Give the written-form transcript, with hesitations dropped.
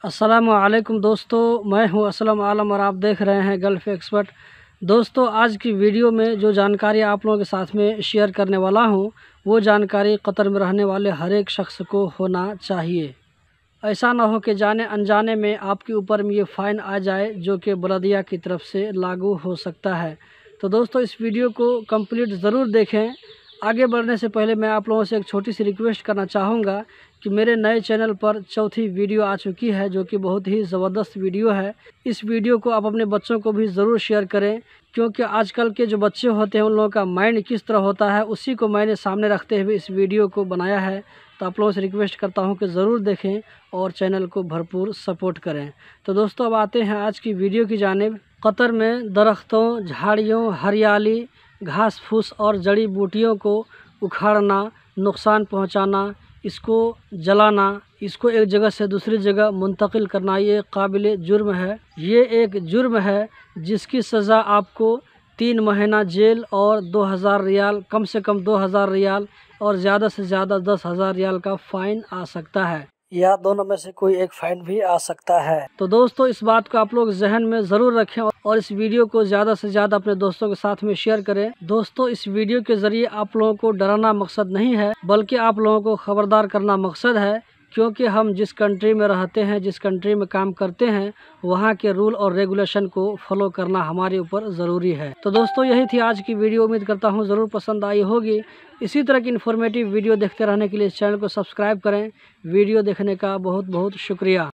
अस्सलामुअलैकुम दोस्तों, मैं हूं असलम आलम और आप देख रहे हैं गल्फ़ एक्सपर्ट। दोस्तों, आज की वीडियो में जो जानकारी आप लोगों के साथ में शेयर करने वाला हूं, वो जानकारी कतर में रहने वाले हर एक शख्स को होना चाहिए। ऐसा ना हो कि जाने अनजाने में आपके ऊपर में ये फ़ाइन आ जाए, जो कि बलदिया की तरफ से लागू हो सकता है। तो दोस्तों, इस वीडियो को कंप्लीट ज़रूर देखें। आगे बढ़ने से पहले मैं आप लोगों से एक छोटी सी रिक्वेस्ट करना चाहूँगा कि मेरे नए चैनल पर चौथी वीडियो आ चुकी है, जो कि बहुत ही ज़बरदस्त वीडियो है। इस वीडियो को आप अपने बच्चों को भी ज़रूर शेयर करें, क्योंकि आजकल के जो बच्चे होते हैं उन लोगों का माइंड किस तरह होता है, उसी को मैंने सामने रखते हुए इस वीडियो को बनाया है। तो आप लोगों से रिक्वेस्ट करता हूं कि ज़रूर देखें और चैनल को भरपूर सपोर्ट करें। तो दोस्तों, अब आते हैं आज की वीडियो की जानिब। कतर में दरख्तों, झाड़ियों, हरियाली, घास फूस और जड़ी बूटियों को उखाड़ना, नुकसान पहुंचाना, इसको जलाना, इसको एक जगह से दूसरी जगह मुंतकिल करना, ये काबिल जुर्म है। ये एक जुर्म है जिसकी सज़ा आपको 3 महीना जेल और 2000 रियाल, कम से कम 2000 रियाल और ज़्यादा से ज़्यादा 10,000 रियाल का फ़ाइन आ सकता है, या दोनों में से कोई एक फ़ाइन भी आ सकता है। तो दोस्तों, इस बात को आप लोग जहन में ज़रूर रखें और इस वीडियो को ज़्यादा से ज़्यादा अपने दोस्तों के साथ में शेयर करें। दोस्तों, इस वीडियो के ज़रिए आप लोगों को डराना मकसद नहीं है, बल्कि आप लोगों को ख़बरदार करना मकसद है। क्योंकि हम जिस कंट्री में रहते हैं, जिस कंट्री में काम करते हैं, वहाँ के रूल और रेगुलेशन को फॉलो करना हमारे ऊपर ज़रूरी है। तो दोस्तों, यही थी आज की वीडियो। उम्मीद करता हूँ ज़रूर पसंद आई होगी। इसी तरह की इन्फॉर्मेटिव वीडियो देखते रहने के लिए इस चैनल को सब्सक्राइब करें। वीडियो देखने का बहुत बहुत शुक्रिया।